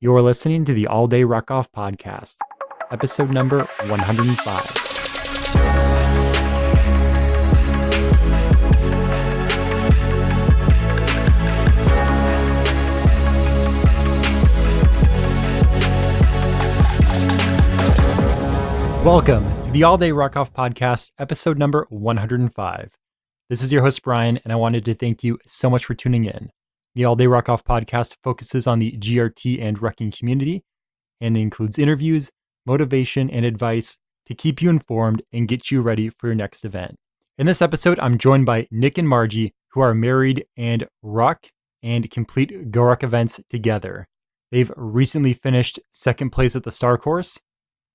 You're listening to the All Day Ruckoff podcast, episode number 105. Welcome to the All Day Ruckoff podcast, episode number 105. This is your host, Brian, and I wanted to thank you so much for tuning in. The All Day Ruckoff podcast focuses on the GRT and Rucking community and includes interviews, motivation, and advice to keep you informed and get you ready for your next event. In this episode, I'm joined by Nick and Marjie, who are married and ruck and complete GORUCK events together. They've recently finished second place at the Star Course,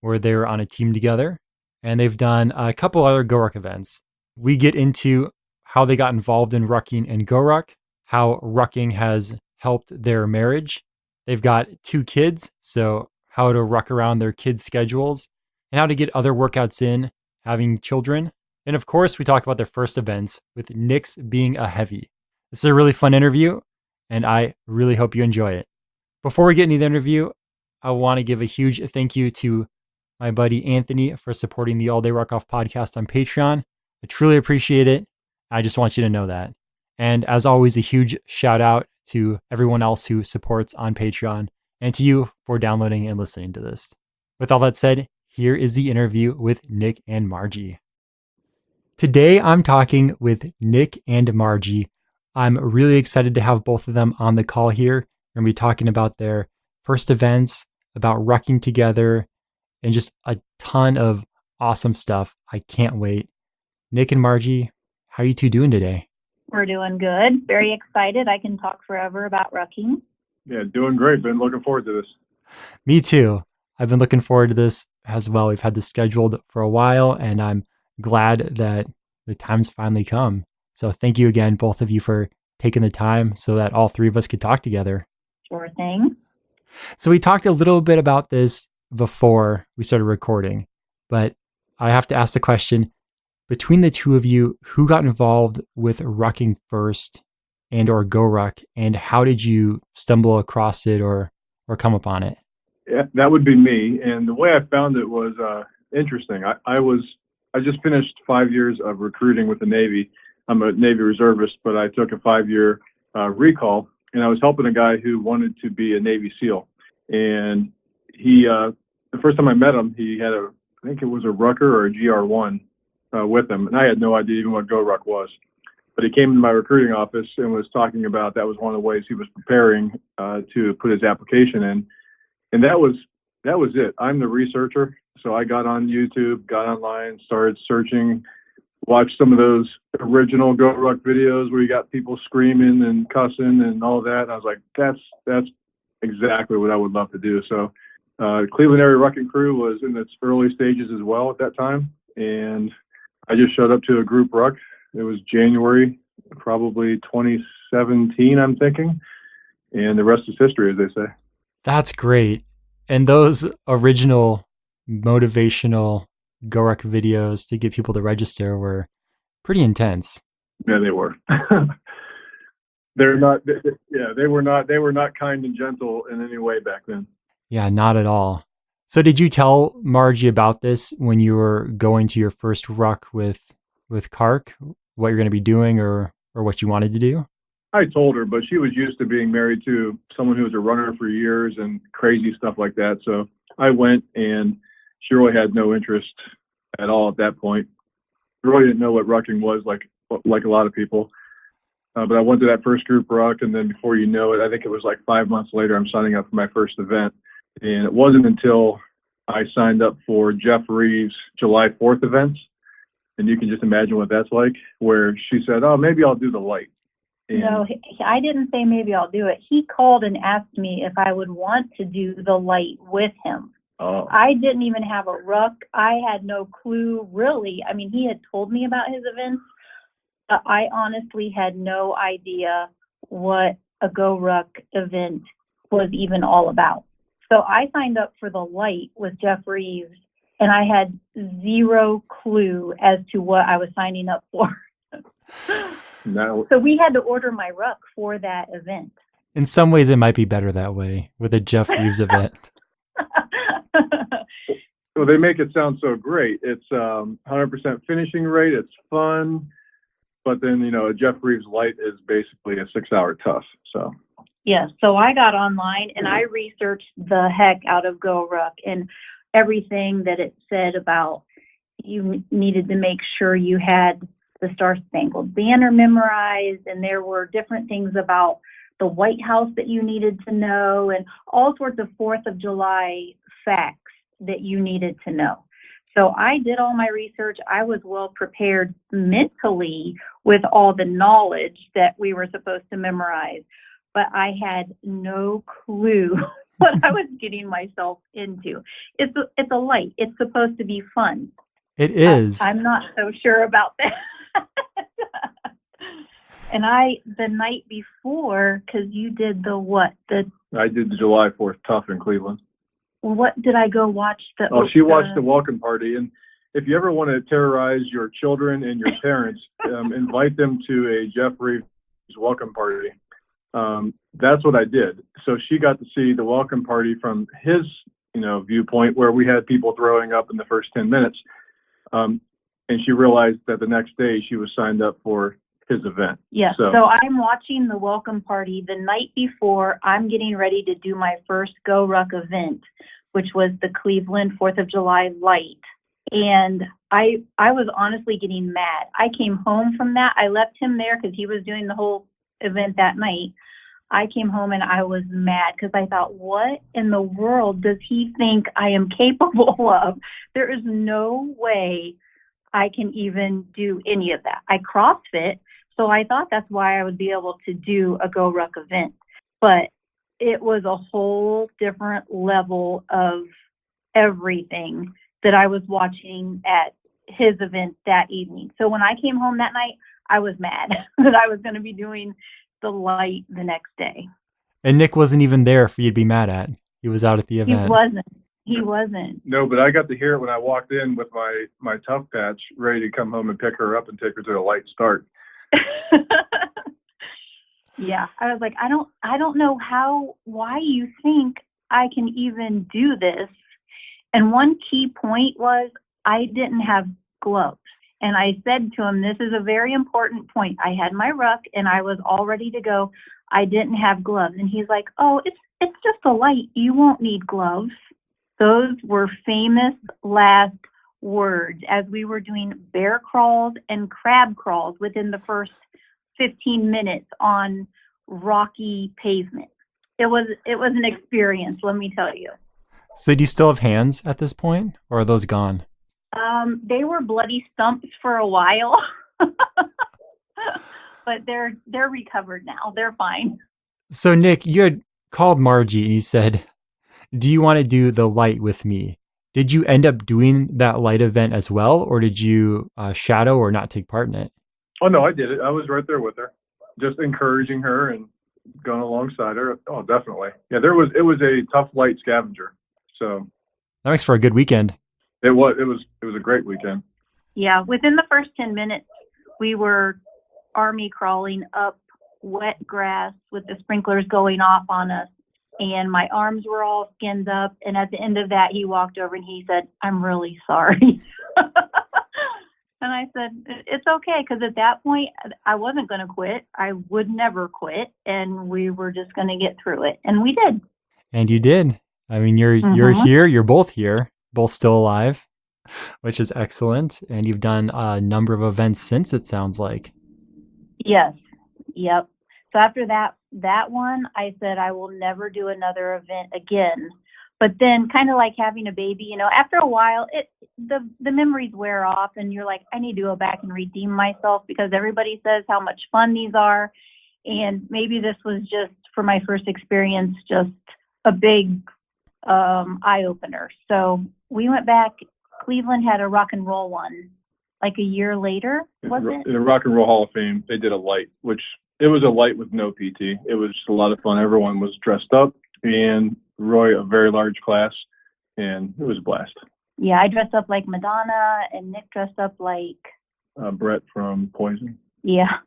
where they're on a team together, and they've done a couple other GORUCK events. We get into how they got involved in rucking and GORUCK, how rucking has helped their marriage. They've got 2 kids, so how to ruck around their kids' schedules, and how to get other workouts in, having children. And of course, we talk about their first events, with Nick's being a heavy. This is a really fun interview, and I really hope you enjoy it. Before we get into the interview, I want to give a huge thank you to my buddy Anthony for supporting the All Day Ruckoff podcast on Patreon. I truly appreciate it. I just want you to know that. And as always, a huge shout out to everyone else who supports on Patreon and to you for downloading and listening to this. With all that said, here is the interview with Nick and Marjie. Today, I'm talking with Nick and Marjie. I'm really excited to have both of them on the call here. We're going to be talking about their first events, about rucking together, and just a ton of awesome stuff. I can't wait. Nick and Marjie, how are you two doing today? We're doing good. Very excited. I can talk forever about rucking. Yeah, doing great. Been looking forward to this. Me too. I've been looking forward to this as well. We've had this scheduled for a while, and I'm glad that the time's finally come. So thank you again, both of you, for taking the time so that all 3 of us could talk together. Sure thing. So we talked a little bit about this before we started recording, but I have to ask the question, between the 2 of you, who got involved with rucking first and or GORUCK, and how did you stumble across it or come upon it? Yeah, that would be me. And the way I found it was interesting. I just finished 5 years of recruiting with the Navy. I'm a Navy reservist, but I took a 5-year recall, and I was helping a guy who wanted to be a Navy SEAL. And he, the first time I met him, he had I think it was a Rucker or a GR1 with him, and I had no idea even what GORUCK was. But he came to my recruiting office and was talking about that was one of the ways he was preparing to put his application in, and that was it. I'm the researcher, so I got on YouTube, got online, started searching, watched some of those original GORUCK videos where you got people screaming and cussing and all of that. And I was like, that's exactly what I would love to do. So Cleveland area rucking crew was in its early stages as well at that time, and I just showed up to a group ruck. It was January, probably 2017, I'm thinking. And the rest is history, as they say. That's great. And those original motivational GORUCK videos to get people to register were pretty intense. Yeah, they were. They were not kind and gentle in any way back then. Yeah, not at all. So did you tell Marjie about this when you were going to your first ruck with Kark, what you're going to be doing or what you wanted to do? I told her, but she was used to being married to someone who was a runner for years and crazy stuff like that. So I went, and she really had no interest at all at that point. Really didn't know what rucking was, like a lot of people. But I went to that first group ruck, and then before you know it, I think it was like 5 months later, I'm signing up for my first event. And it wasn't until I signed up for Jeff Reeves' July 4th events, and you can just imagine what that's like, where she said, oh, maybe I'll do the light. And no, I didn't say maybe I'll do it. He called and asked me if I would want to do the light with him. Oh. I didn't even have a ruck. I had no clue, really. I mean, he had told me about his events. I honestly had no idea what a GORUCK event was even all about. So I signed up for the light with Jeff Reeves, and I had zero clue as to what I was signing up for. No. So we had to order my ruck for that event. In some ways, it might be better that way with a Jeff Reeves event. Well, they make it sound so great. It's 100% finishing rate. It's fun. But then, a Jeff Reeves light is basically a 6-hour tough. So. Yes. So I got online and I researched the heck out of GORUCK and everything that it said about you needed to make sure you had the Star Spangled Banner memorized, and there were different things about the White House that you needed to know, and all sorts of 4th of July facts that you needed to know. So I did all my research. I was well prepared mentally with all the knowledge that we were supposed to memorize, but I had no clue what I was getting myself into. It's a light. It's supposed to be fun. It is. I'm not so sure about that. And the night before, because you did I did the July 4th tough in Cleveland. What did I go watch? She watched the welcome party. And if you ever want to terrorize your children and your parents, invite them to a Jeff Reeves welcome party. That's what I did. So she got to see the welcome party from his, viewpoint, where we had people throwing up in the first 10 minutes. And she realized that the next day she was signed up for his event. Yeah. So I'm watching the welcome party the night before. I'm getting ready to do my first GORUCK event, which was the Cleveland 4th of July light. And I was honestly getting mad. I came home from that. I left him there because he was doing the whole event that night. I came home and I was mad because I thought, what in the world does he think I am capable of? There is no way I can even do any of that. I CrossFit, so I thought that's why I would be able to do a GORUCK event. But it was a whole different level of everything that I was watching at his event that evening. So when I came home that night, I was mad that I was going to be doing the light the next day. And Nick wasn't even there for you to be mad at. He was out at the event. He wasn't. No, but I got to hear it when I walked in with my tough patch, ready to come home and pick her up and take her to a light start. Yeah, I was like, I don't know why you think I can even do this. And one key point was I didn't have gloves. And I said to him, this is a very important point. I had my ruck and I was all ready to go. I didn't have gloves. And he's like, oh, it's just a light. You won't need gloves. Those were famous last words as we were doing bear crawls and crab crawls within the first 15 minutes on rocky pavement. It was an experience, let me tell you. So do you still have hands at this point, or are those gone? They were bloody stumps for a while, but they're recovered now. They're fine. So Nick, you had called Marjie and you said, do you want to do the light with me? Did you end up doing that light event as well, or did you shadow or not take part in it? Oh, no, I did it. I was right there with her, just encouraging her and going alongside her. Oh, definitely. Yeah, it was a tough light scavenger. So that makes for a good weekend. It was a great weekend. Yeah, within the first 10 minutes, we were army crawling up wet grass with the sprinklers going off on us. And my arms were all skinned up. And at the end of that, he walked over and he said, I'm really sorry. And I said, it's okay. Because at that point, I wasn't going to quit. I would never quit. And we were just going to get through it. And we did. And you did. I mean, you're here. You're both here. Both still alive, which is excellent. And you've done a number of events since, it sounds like. Yes. Yep. So after that one, I said, I will never do another event again. But then kind of like having a baby, after a while, the memories wear off and you're like, I need to go back and redeem myself because everybody says how much fun these are. And maybe this was just, for my first experience, just a big eye opener. So we went back. Cleveland had a rock and roll one like a year later, was it? In the Rock and Roll Hall of Fame, they did a light, which it was a light with no PT. It was just a lot of fun. Everyone was dressed up, and Roy, a very large class, and it was a blast. Yeah, I dressed up like Madonna, and Nick dressed up like Brett from Poison. Yeah.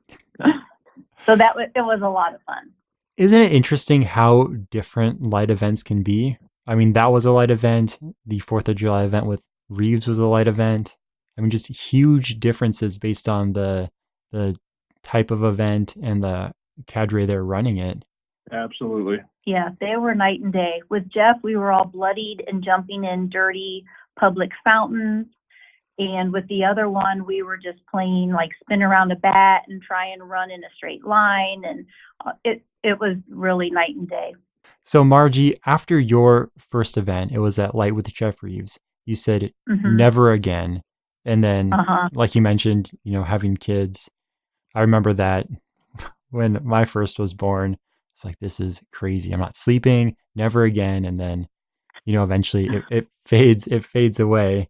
So it was a lot of fun. Isn't it interesting how different light events can be? I mean, that was a light event. The 4th of July event with Reeves was a light event. I mean, just huge differences based on the type of event and the cadre they're running it. Absolutely. Yeah, they were night and day. With Jeff, we were all bloodied and jumping in dirty public fountains. And with the other one, we were just playing like spin around a bat and try and run in a straight line. And it was really night and day. So, Marjie, after your first event, it was at Light with Jeff Reeves. You said never again. And then, like you mentioned, having kids. I remember that when my first was born, it's like, this is crazy. I'm not sleeping, never again. And then, eventually it fades away.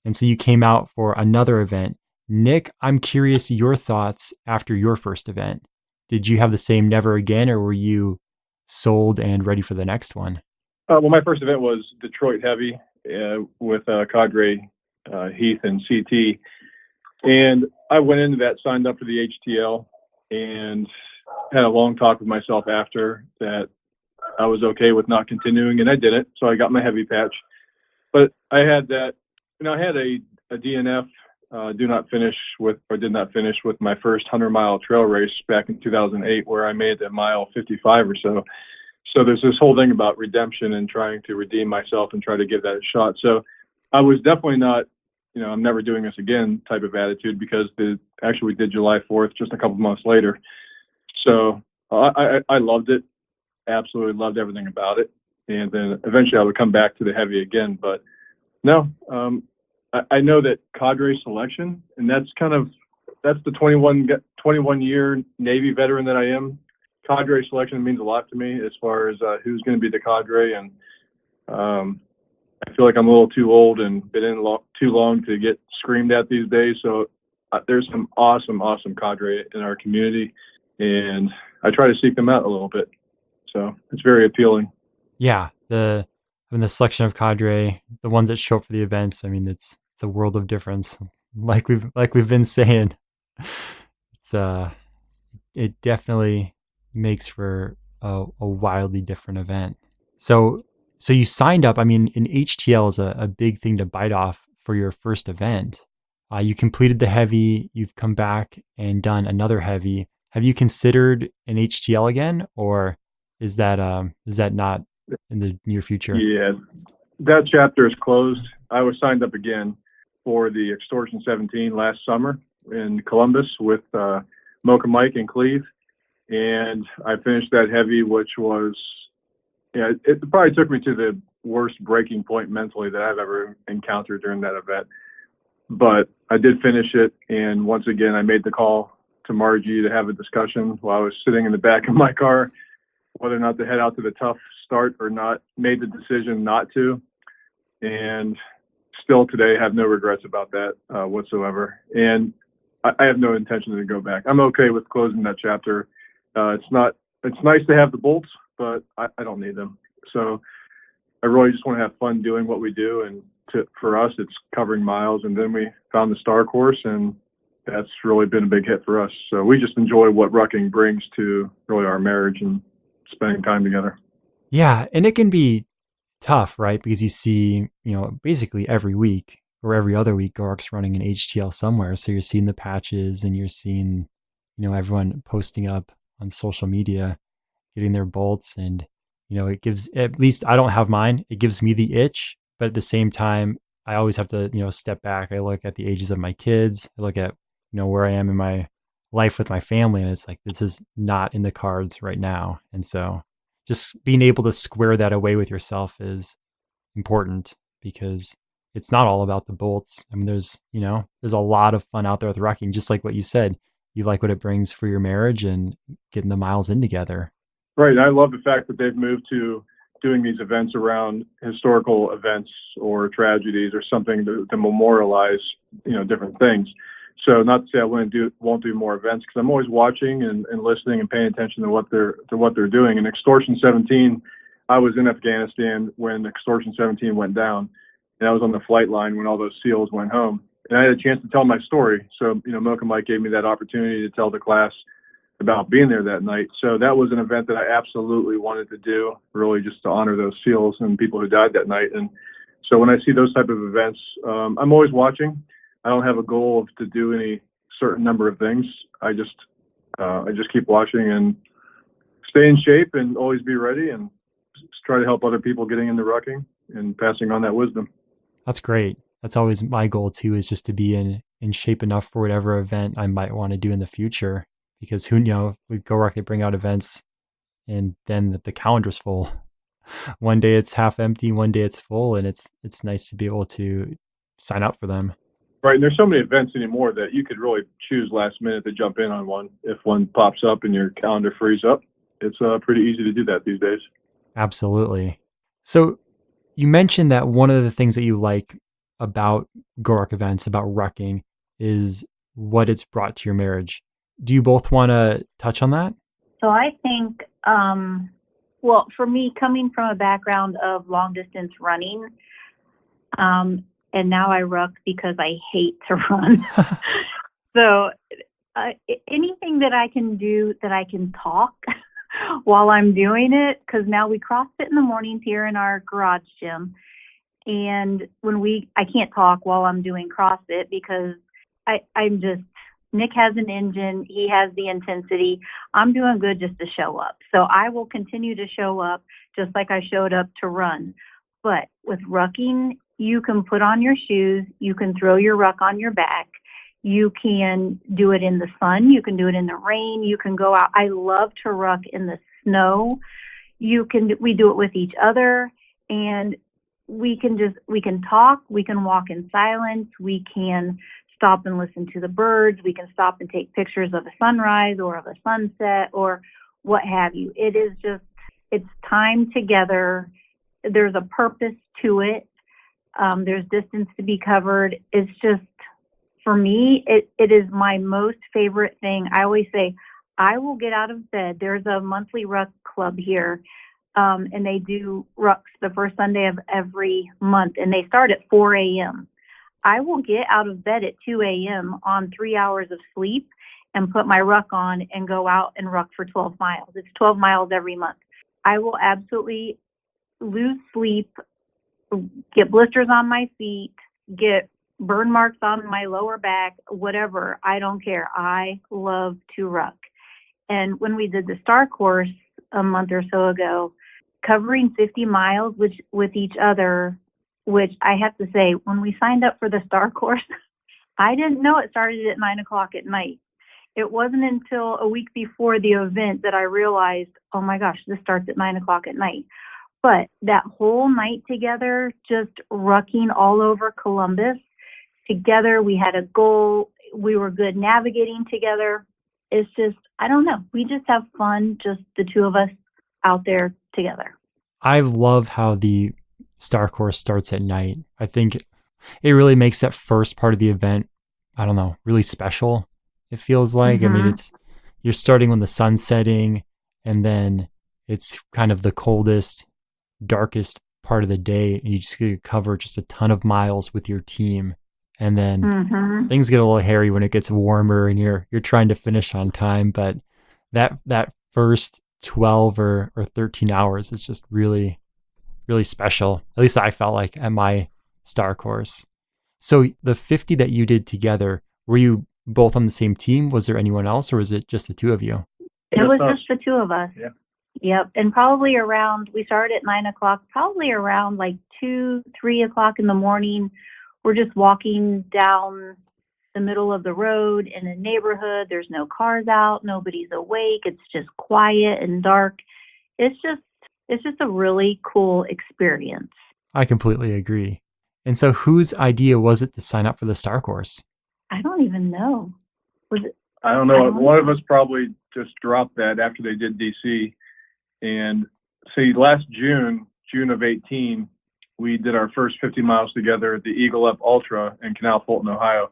And so you came out for another event. Nick, I'm curious your thoughts after your first event. Did you have the same never again, or were you sold and ready for the next one? Well, my first event was Detroit Heavy with Cadre, Heath, and CT. And I went into that, signed up for the HTL, and had a long talk with myself after that I was okay with not continuing, and I didn't. So I got my heavy patch. But I had that, I had a DNF, did not finish with my first 100-mile trail race back in 2008, where I made a mile 55 or so. So there's this whole thing about redemption and trying to redeem myself and try to give that a shot. So I was definitely not, I'm never doing this again type of attitude, because we did July 4th just a couple months later. So I loved it, absolutely loved everything about it. And then eventually I would come back to the heavy again. But no, I know that cadre selection, and that's the 21 year Navy veteran that I am. Cadre selection means a lot to me as far as who's going to be the cadre. And I feel like I'm a little too old and been in too long to get screamed at these days. So there's some awesome cadre in our community, and I try to seek them out a little bit. So it's very appealing. Yeah, the selection of cadre, the ones that show up for the events, I mean, it's a world of difference. Like we've been saying, it definitely makes for a wildly different event. So you signed up. I mean, an HTL is a big thing to bite off for your first event. You completed the heavy. You've come back and done another heavy. Have you considered an HTL again, or is that not in the near future? Yeah, that chapter is closed. I was signed up again for the Extortion 17 last summer in Columbus with Mocha Mike and Cleve, and I finished that heavy, which was, it probably took me to the worst breaking point mentally that I've ever encountered during that event. But I did finish it, and once again, I made the call to Marjie to have a discussion while I was sitting in the back of my car, whether or not to head out to the tough start or not. Made the decision not to, and still today have no regrets about that whatsoever. And I have no intention to go back. I'm okay with closing that chapter. It's nice to have the bolts, but I don't need them. So I really just want to have fun doing what we do. And for us, it's covering miles. And then we found the Star Course, and that's really been a big hit for us. So we just enjoy what Rucking brings to really our marriage and spending time together. Yeah, and it can be tough, right? Because you see, basically every week or every other week, GORUCK's running an HTL somewhere. So you're seeing the patches, and you're seeing, everyone posting up on social media, getting their bolts. And, it gives, at least I don't have mine. It gives me the itch, but at the same time, I always have to, step back. I look at the ages of my kids. I look at, where I am in my life with my family. And it's like, this is not in the cards right now. And so just being able to square that away with yourself is important, because it's not all about the bolts. I mean, there's a lot of fun out there with Rucking, just like what you said. You like what it brings for your marriage and getting the miles in together. Right. And I love the fact that they've moved to doing these events around historical events or tragedies or something to memorialize, different things. So not to say I won't do more events, because I'm always watching and listening and paying attention to what they're doing. In Extortion 17, I was in Afghanistan when Extortion 17 went down, and I was on the flight line when all those SEALs went home, and I had a chance to tell my story. So Mocha Mike gave me that opportunity to tell the class about being there that night. So that was an event that I absolutely wanted to do, really just to honor those SEALs and people who died that night. And so when I see those type of events, I'm always watching. I don't have a goal to do any certain number of things. I just keep watching and stay in shape and always be ready and just try to help other people getting into rucking and passing on that wisdom. That's great. That's always my goal too, is just to be in shape enough for whatever event I might want to do in the future. Because who knows, with GORUCK, they bring out events and then the calendar's full. One day it's half empty, one day it's full, and it's nice to be able to sign up for them. Right, and there's so many events anymore that you could really choose last minute to jump in on one. If one pops up and your calendar frees up, it's pretty easy to do that these days. Absolutely. So you mentioned that one of the things that you like about GORUCK events, about rucking, is what it's brought to your marriage. Do you both want to touch on that? So I think, well, for me, coming from a background of long distance running, and now I ruck because I hate to run. So anything that I can do that I can talk while I'm doing it, because now we CrossFit in the mornings here in our garage gym. And I can't talk while I'm doing CrossFit because I'm just, Nick has an engine. He has the intensity. I'm doing good just to show up. So I will continue to show up just like I showed up to run. But with rucking, you can put on your shoes. You can throw your ruck on your back. You can do it in the sun. You can do it in the rain. You can go out. I love to ruck in the snow. We do it with each other, and we can talk. We can walk in silence. We can stop and listen to the birds. We can stop and take pictures of a sunrise or of a sunset or what have you. It's time together. There's a purpose to it. There's distance to be covered. It's just, for me, it is my most favorite thing. I always say, I will get out of bed. There's a monthly ruck club here, and they do rucks the first Sunday of every month, and they start at 4 a.m. I will get out of bed at 2 a.m. on 3 hours of sleep and put my ruck on and go out and ruck for 12 miles. It's 12 miles every month. I will absolutely lose sleep, get blisters on my feet, get burn marks on my lower back, whatever. I don't care. I love to ruck. And when we did the Star Course a month or so ago, covering 50 miles with each other, which I have to say, when we signed up for the Star Course, I didn't know it started at 9 o'clock at night. It wasn't until a week before the event that I realized, oh my gosh, this starts at 9 o'clock at night. But that whole night together, just rucking all over Columbus together, we had a goal. We were good navigating together. It's just, I don't know. We just have fun, just the two of us out there together. I love how the Star Course starts at night. I think it really makes that first part of the event, I don't know, really special. It feels like, Mm-hmm. I mean, you're starting when the sun's setting, and then it's kind of the coldest, darkest part of the day, and you just get to cover just a ton of miles with your team. And then Mm-hmm. things get a little hairy when it gets warmer and you're trying to finish on time. But that first 12 or 13 hours is just really, really special. At least I felt like at my Star Course. So the 50 that you did together, were you both on the same team? Was there anyone else, or was it just the two of you? It was just the two of us. Yeah. Yep. And probably we started at 9 o'clock, probably around like 2, 3 o'clock in the morning. We're just walking down the middle of the road in a neighborhood. There's no cars out. Nobody's awake. It's just quiet and dark. It's just a really cool experience. I completely agree. And so whose idea was it to sign up for the Star Course? I don't even know. Was it? I don't know. One of us probably just dropped that after they did DC. And see, last June of 18, we did our first 50 miles together at the Eagle Up Ultra in Canal Fulton, Ohio,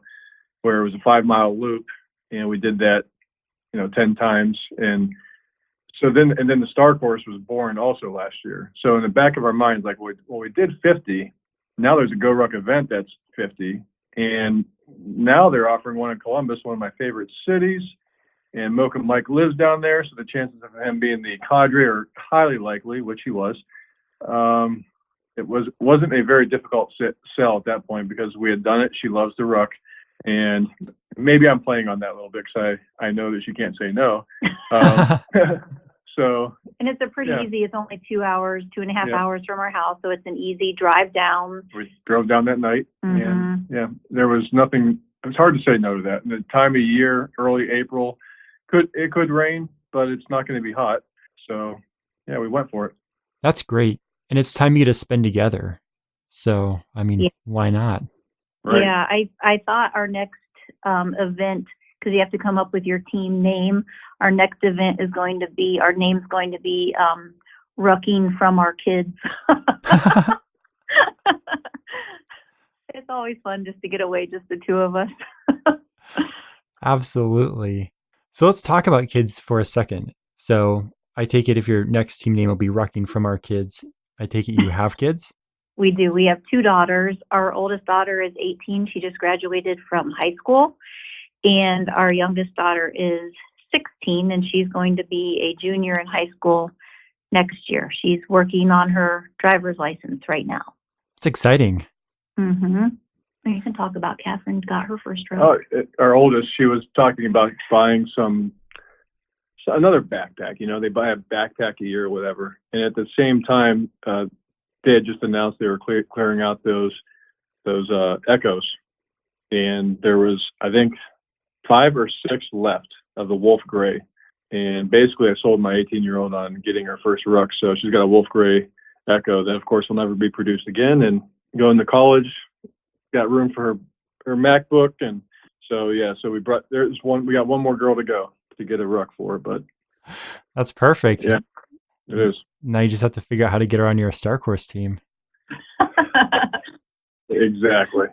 where it was a 5-mile loop. And we did that, 10 times. And so then the Star Course was born also last year. So in the back of our minds, like, well, we did 50. Now there's a GORUCK event that's 50. And now they're offering one in Columbus, one of my favorite cities. And Mocha Mike lives down there, so the chances of him being the cadre are highly likely, which he was. It wasn't a very difficult sell at that point because we had done it. She loves to ruck, and maybe I'm playing on that a little bit because I know that she can't say no. So. And it's a pretty easy. It's only 2 hours, 2.5 hours from our house, so it's an easy drive down. We drove down that night, and there was nothing. It was hard to say no to that. And the time of year, early April, it could rain, but it's not going to be hot. So yeah, we went for it. That's great. And it's time you to spend together. So, I mean, why not? Right. Yeah, I thought our next event, because you have to come up with your team name, our next event is going to be, our name's going to be Rucking from our kids. It's always fun just to get away, just the two of us. Absolutely. So let's talk about kids for a second. So I take it if your next team name will be Rucking from our kids, I take it you have kids? We do. We have 2 daughters. Our oldest daughter is 18. She just graduated from high school. And our youngest daughter is 16, and she's going to be a junior in high school next year. She's working on her driver's license right now. It's exciting. Mm-hmm. You can talk about Catherine got her first row. Oh, our oldest, she was talking about buying another backpack. You know, they buy a backpack a year or whatever. And at the same time, they had just announced they were clearing out those Echoes. And there was, I think, 5 or 6 left of the Wolf Gray. And basically I sold my 18-year-old on getting her first ruck. So she's got a Wolf Gray Echo that of course will never be produced again, and going to college, got room for her MacBook. And so, so we got one more girl to go to get a ruck for, but that's perfect. Yeah, it is. Now you just have to figure out how to get her on your Star Course team. Exactly.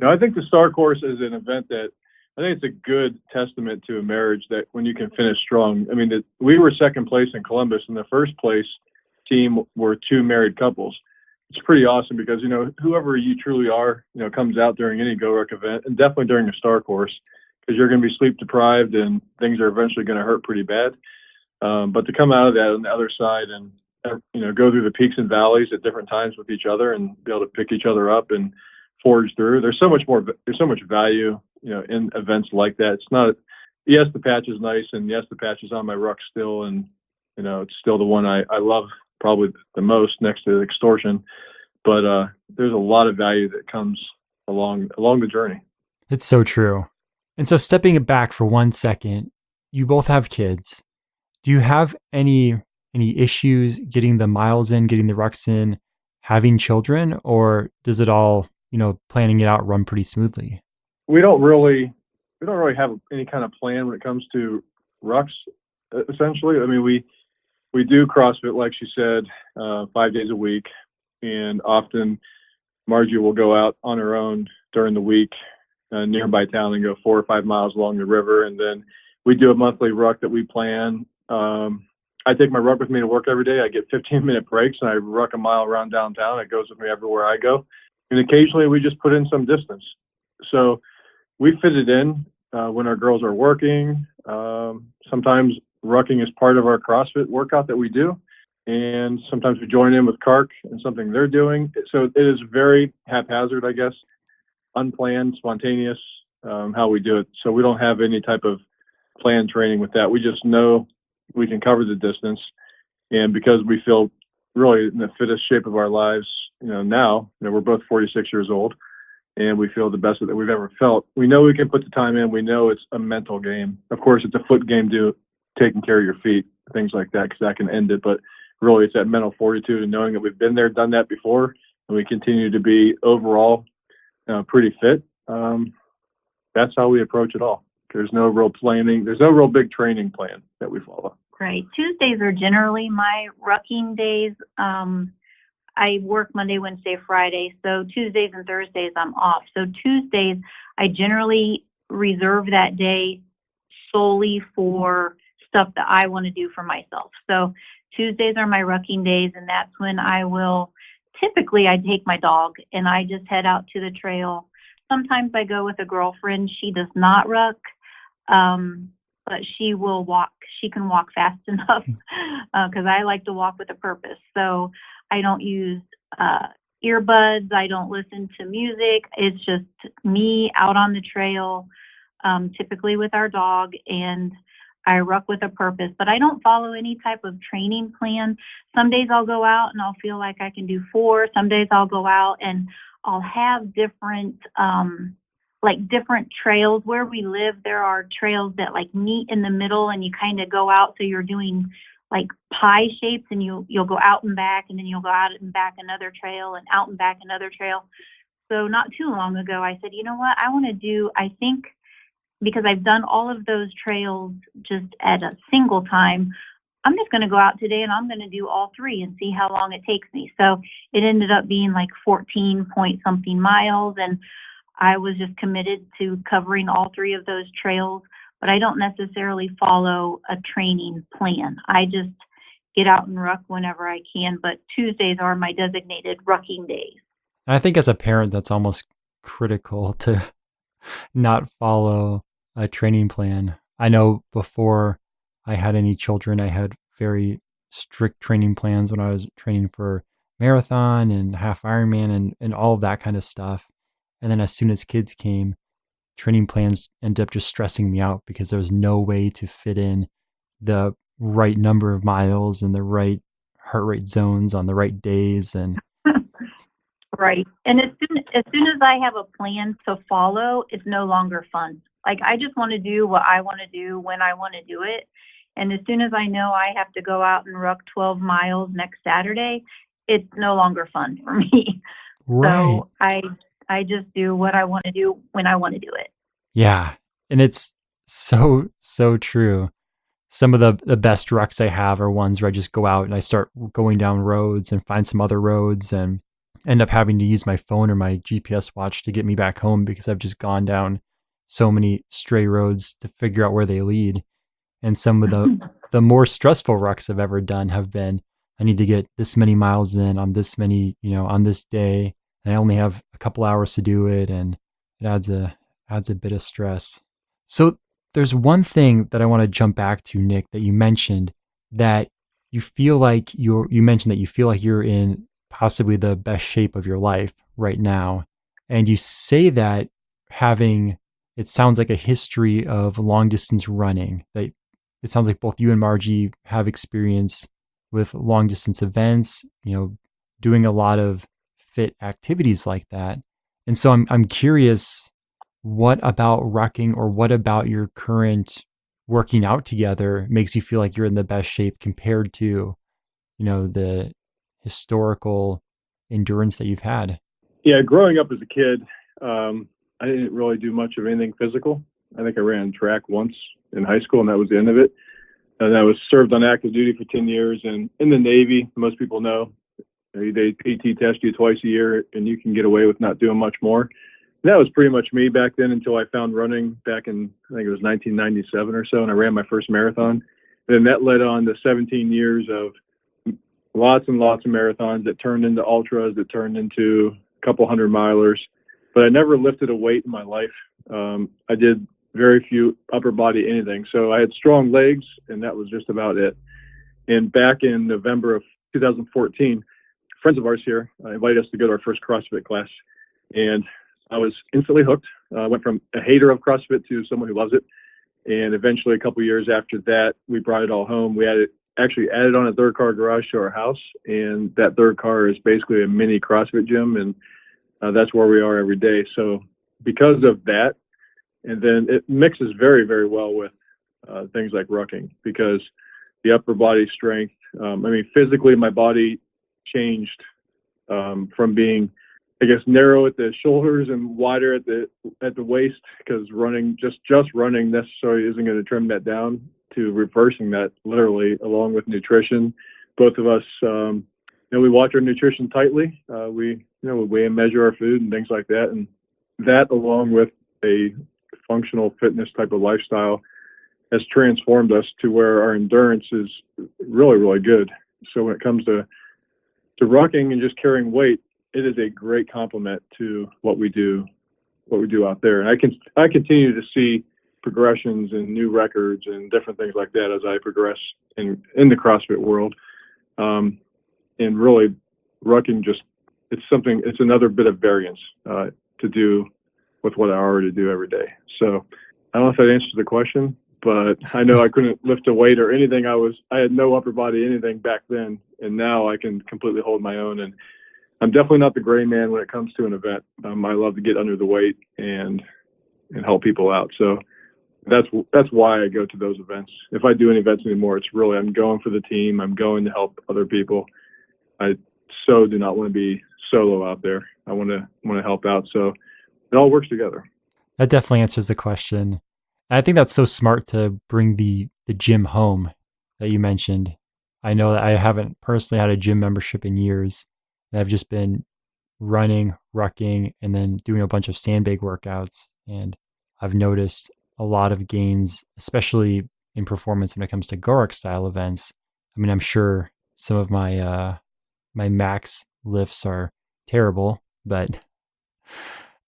No, I think the Star Course is an event that I think it's a good testament to a marriage that when you can finish strong. I mean, we were second place in Columbus, and the first place team were 2 married couples. It's pretty awesome because, you know, whoever you truly are, you know, comes out during any GORUCK event, and definitely during a Star Course, because you're going to be sleep deprived and things are eventually going to hurt pretty bad. But to come out of that on the other side and, you know, go through the peaks and valleys at different times with each other and be able to pick each other up and forge through. There's so much value, you know, in events like that. It's not, yes, the patch is nice, and yes, the patch is on my ruck still, and, you know, it's still the one I love probably the most next to Extortion. But there's a lot of value that comes along the journey. It's so true. And so stepping back for 1 second, you both have kids. Do you have any issues getting the miles in, getting the rucks in, having children, or does it all, you know, planning it out run pretty smoothly? We don't really have any kind of plan when it comes to rucks, essentially. I mean, we do CrossFit, like she said, 5 days a week, and often Marjie will go out on her own during the week nearby town and go 4 or 5 miles along the river, and then we do a monthly ruck that we plan. I take my ruck with me to work every day. I get 15-minute breaks, and I ruck a mile around downtown. It goes with me everywhere I go, and occasionally we just put in some distance. So we fit it in when our girls are working. Sometimes rucking is part of our CrossFit workout that we do, and sometimes we join in with CARC and something they're doing. So it is very haphazard, I guess, unplanned, spontaneous, how we do it. So we don't have any type of planned training with that. We just know we can cover the distance, and because we feel really in the fittest shape of our lives, you know, now, you know, we're both 46 years old, and we feel the best that we've ever felt. We know we can put the time in. We know it's a mental game. Of course, it's a foot game to taking care of your feet, things like that, because that can end it. But really, it's that mental fortitude and knowing that we've been there, done that before, and we continue to be overall pretty fit. That's how we approach it all. There's no real planning. There's no real big training plan that we follow. Right. Tuesdays are generally my rucking days. I work Monday, Wednesday, Friday. So Tuesdays and Thursdays I'm off. So Tuesdays, I generally reserve that day solely for stuff that I want to do for myself. So Tuesdays are my rucking days, and that's when I take my dog and I just head out to the trail. Sometimes I go with a girlfriend. She does not ruck. but she will walk. She can walk fast enough because I like to walk with a purpose. So I don't use earbuds. I don't listen to music. It's just me out on the trail, typically with our dog, and I ruck with a purpose. But I don't follow any type of training plan. Some days I'll go out and I'll feel like I can do 4. Some days I'll go out and I'll have different different trails. Where we live, there are trails that like meet in the middle, and you kind of go out, so you're doing like pie shapes, and you'll go out and back, and then you'll go out and back another trail, and out and back another trail. So not too long ago, I said, you know what, I think because I've done all of those trails just at a single time, I'm just going to go out today and I'm going to do all 3 and see how long it takes me. So it ended up being like 14 point something miles, and I was just committed to covering all 3 of those trails, but I don't necessarily follow a training plan. I just get out and ruck whenever I can, but Tuesdays are my designated rucking days. I think as a parent, that's almost critical to not follow a training plan. I know before I had any children, I had very strict training plans when I was training for marathon and half Ironman and all of that kind of stuff. And then as soon as kids came, training plans ended up just stressing me out because there was no way to fit in the right number of miles and the right heart rate zones on the right days. And right. And as soon as I have a plan to follow, it's no longer fun. Like, I just want to do what I want to do when I want to do it. And as soon as I know I have to go out and ruck 12 miles next Saturday, it's no longer fun for me. right. So I just do what I want to do when I want to do it. Yeah. And it's so true. Some of the best rucks I have are ones where I just go out and I start going down roads and find some other roads and end up having to use my phone or my GPS watch to get me back home because I've just gone down so many stray roads to figure out where they lead. And some of the more stressful rucks I've ever done have been, I need to get this many miles in on this many, on this day. And I only have a couple hours to do it. And it adds a bit of stress. So there's one thing that I want to jump back to, Nick, that you mentioned that you feel like you mentioned that you feel like you're in possibly the best shape of your life right now. And you say that it sounds like a history of long distance running, that it sounds like both you and Marjie have experience with long distance events, doing a lot of fit activities like that. And so I'm curious, what about rucking or what about your current working out together makes you feel like you're in the best shape compared to, the historical endurance that you've had? Yeah, growing up as a kid, I didn't really do much of anything physical. I think I ran track once in high school, and that was the end of it. And I was served on active duty for 10 years. And in the Navy, most people know, they PT test you twice a year, and you can get away with not doing much more. That was pretty much me back then until I found running back in, I think it was 1997 or so, and I ran my first marathon. And then that led on to 17 years of lots and lots of marathons that turned into ultras, that turned into a couple 100-milers. But I never lifted a weight in my life. I did very few upper body anything. So I had strong legs, and that was just about it. And back in November of 2014, friends of ours here invited us to go to our first CrossFit class. And I was instantly hooked. I went from a hater of CrossFit to someone who loves it. And eventually, a couple of years after that, we brought it all home. We actually added on a third car garage to our house. And that third car is basically a mini CrossFit gym. And that's where we are every day. So because of that, and then it mixes very, very well with things like rucking, because the upper body strength, physically my body changed from being, I guess, narrow at the shoulders and wider at the waist, because running, just running necessarily isn't going to trim that down, to reversing that literally along with nutrition. Both of us, we watch our nutrition tightly. We weigh and measure our food and things like that. And that, along with a functional fitness type of lifestyle, has transformed us to where our endurance is really, really good. So when it comes to rucking and just carrying weight, it is a great complement to what we do out there. And I continue to see progressions and new records and different things like that as I progress in the CrossFit world. And really, rucking it's another bit of variance to do with what I already do every day. So I don't know if that answers the question, but I know I couldn't lift a weight or anything. I had no upper body anything back then, and now I can completely hold my own. And I'm definitely not the gray man when it comes to an event. I love to get under the weight and help people out. So that's why I go to those events. If I do any events anymore, it's really I'm going for the team. I'm going to help other people. I so do not want to be solo out there. I want to help out. So it all works together. That definitely answers the question. And I think that's so smart to bring the gym home that you mentioned. I know that I haven't personally had a gym membership in years. I've just been running, rucking, and then doing a bunch of sandbag workouts. And I've noticed a lot of gains, especially in performance when it comes to GORUCK style events. I mean, I'm sure some of my my max lifts are terrible, but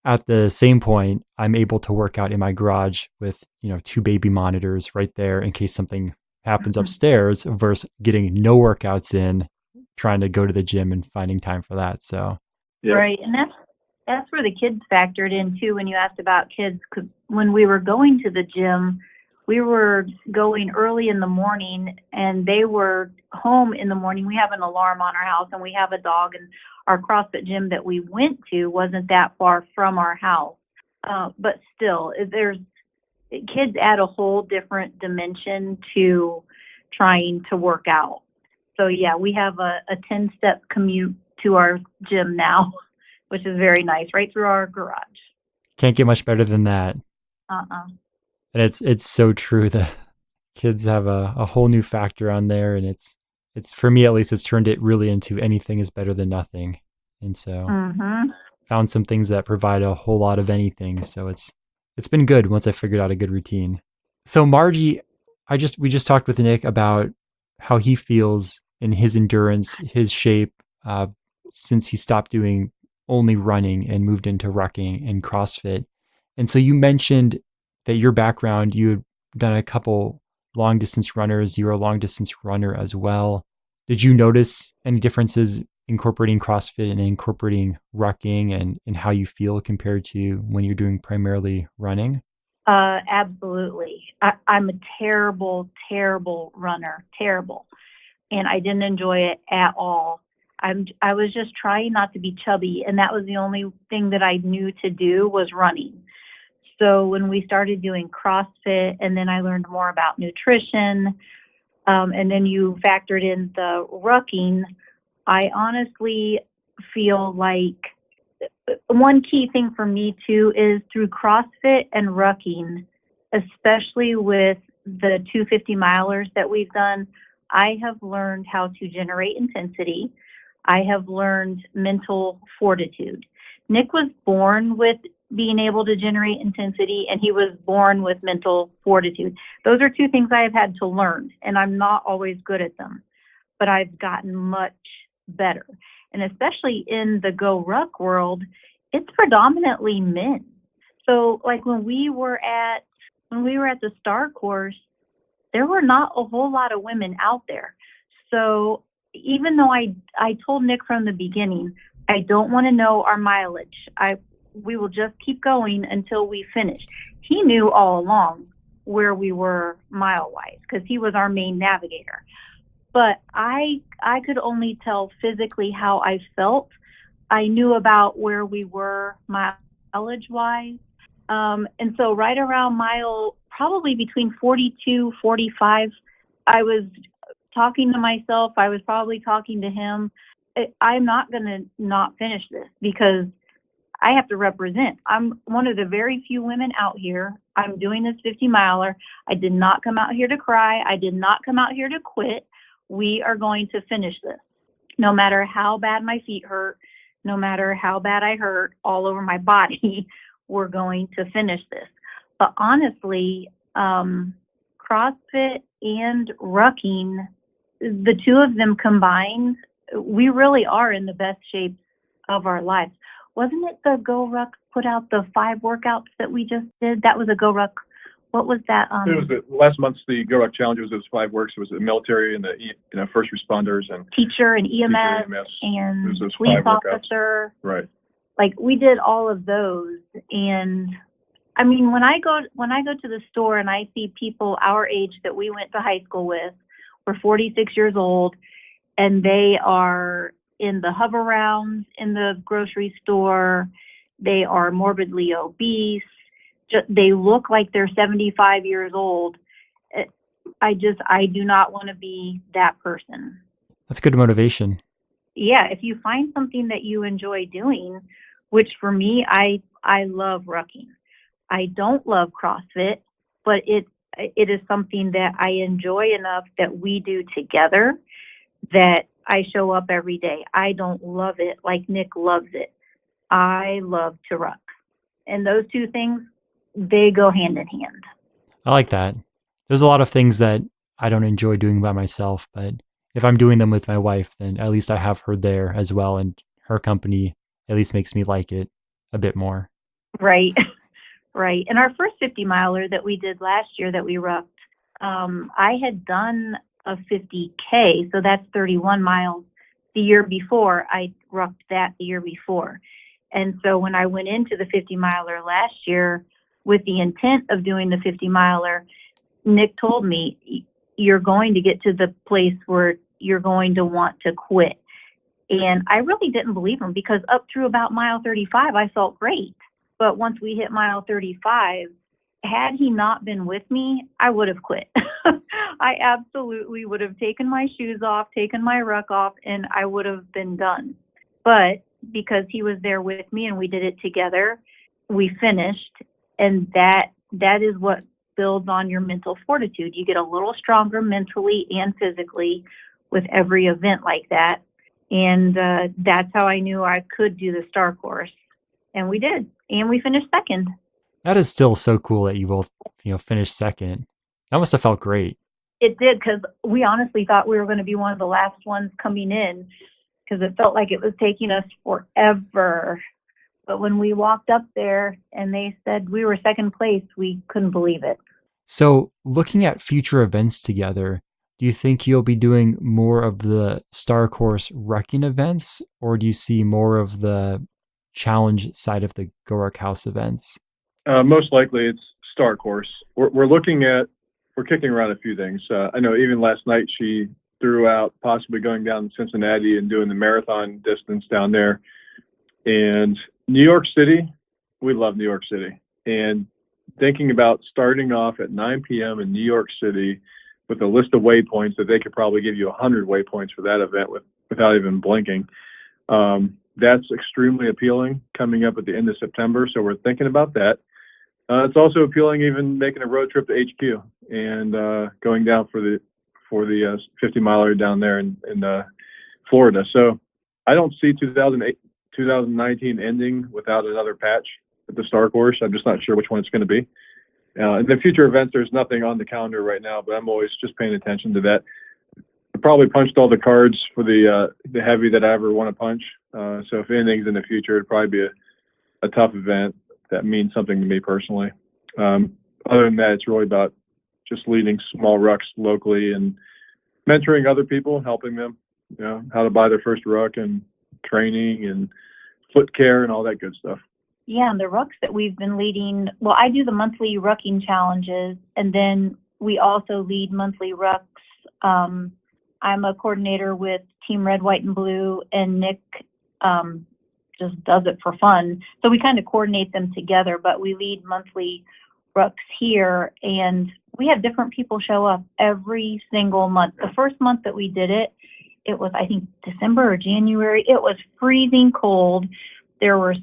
at the same point, I'm able to work out in my garage with, 2 baby monitors right there in case something happens upstairs versus getting no workouts in, trying to go to the gym and finding time for that. So, yeah. Right. And that's where the kids factored in too when you asked about kids. 'Cause when we were going to the gym, we were going early in the morning and they were home in the morning. We have an alarm on our house and we have a dog, and our CrossFit gym that we went to wasn't that far from our house. But still, kids add a whole different dimension to trying to work out. So yeah, we have a 10-step commute to our gym now, which is very nice, right through our garage. can't get much better than that. And it's so true that kids have a whole new factor on there, and it's for me at least, it's turned it really into anything is better than nothing. And so found some things that provide a whole lot of anything. So it's been good once I figured out a good routine. So Marjie, we just talked with Nick about how he feels in his endurance, his shape, since he stopped doing only running and moved into rucking and CrossFit. And so you mentioned that your background, you had done a couple long distance runners. You were a long distance runner as well. Did you notice any differences incorporating CrossFit and incorporating rucking and how you feel compared to when you're doing primarily running? Absolutely. I'm a terrible, terrible runner, terrible. And I didn't enjoy it at all. I was just trying not to be chubby, and that was the only thing that I knew to do was running. So when we started doing CrossFit, and then I learned more about nutrition, and then you factored in the rucking, I honestly feel like one key thing for me too is through CrossFit and rucking, especially with the 250 milers that we've done, I have learned how to generate intensity. I have learned mental fortitude. Nick was born with being able to generate intensity, and he was born with mental fortitude. Those are two things I have had to learn, and I'm not always good at them, but I've gotten much better. And especially in the GORUCK world, it's predominantly men. So like when we were at the Star Course, there were not a whole lot of women out there. So even though I told Nick from the beginning, I don't want to know our mileage. We will just keep going until we finish. He knew all along where we were mile-wise because he was our main navigator. But I could only tell physically how I felt. I knew about where we were mileage-wise. And so right around mile, probably between 42, 45, I was talking to myself. I was probably talking to him. I'm not going to not finish this because I have to represent. I'm one of the very few women out here. I'm doing this 50 miler. I did not come out here to cry. I did not come out here to quit. We are going to finish this. No matter how bad my feet hurt, no matter how bad I hurt all over my body, we're going to finish this. But honestly, CrossFit and rucking, the two of them combined, we really are in the best shape of our lives. Wasn't it the GORUCK put out the 5 workouts that we just did? That was a GORUCK What was that? It was last month's the GORUCK Challenge. It was 5 works. It was the military and the first responders and teacher and EMS, and police officer. Right. Like, we did all of those. And I mean, when I go to the store and I see people our age that we went to high school with, we're 46 years old, and they are in the hover rounds in the grocery store. They are morbidly obese. They look like they're 75 years old. I do not want to be that person. That's good motivation. Yeah, if you find something that you enjoy doing, which for me, I love rucking. I don't love CrossFit, but it is something that I enjoy enough that we do together, that I show up every day. I don't love it like Nick loves it. I love to ruck. And those two things, they go hand in hand. I like that. There's a lot of things that I don't enjoy doing by myself, but if I'm doing them with my wife, then at least I have her there as well, and her company at least makes me like it a bit more. Right. Right. And our first 50 miler that we did last year that we rucked, I had done a 50K, so that's 31 miles the year before. I rucked that the year before. And so when I went into the 50 miler last year with the intent of doing the 50 miler, Nick told me, you're going to get to the place where you're going to want to quit. And I really didn't believe him, because up through about mile 35, I felt great. But once we hit mile 35, had he not been with me, I would have quit. I absolutely would have taken my shoes off, taken my ruck off, and I would have been done. But because he was there with me and we did it together, we finished. And that is what builds on your mental fortitude. You get a little stronger mentally and physically with every event like that. And that's how I knew I could do the Star Course. And we did. And we finished second. That is still so cool that you both, finished second. That must have felt great. It did, because we honestly thought we were going to be one of the last ones coming in, because it felt like it was taking us forever. But when we walked up there and they said we were second place, we couldn't believe it. So looking at future events together, do you think you'll be doing more of the Star Course Rucking events, or do you see more of the challenge side of the GORUCK House events? Most likely it's Star Course. We're kicking around a few things. I know even last night she threw out possibly going down to Cincinnati and doing the marathon distance down there. And New York City, we love New York City. And thinking about starting off at 9 p.m. in New York City with a list of waypoints that they could probably give you 100 waypoints for that event without even blinking. That's extremely appealing coming up at the end of September. So we're thinking about that. It's also appealing even making a road trip to HQ and going down for the 50 miler down there in Florida. So I don't see 2019 ending without another patch at the Star Course. I'm just not sure which one it's going to be. In the future events, there's nothing on the calendar right now, but I'm always just paying attention to that. I probably punched all the cards for the heavy that I ever want to punch. So if anything's in the future, it'd probably be a tough event that means something to me personally. Other than that, it's really about just leading small rucks locally and mentoring other people, helping them, how to buy their first ruck and training and foot care and all that good stuff. Yeah, and the rucks that we've been leading, well, I do the monthly rucking challenges, and then we also lead monthly rucks. I'm a coordinator with Team Red, White, and Blue, and Nick just does it for fun. So we kind of coordinate them together, but we lead monthly rucks here, and we have different people show up every single month. The first month that we did it, it was, I think, December or January. It was freezing cold. There was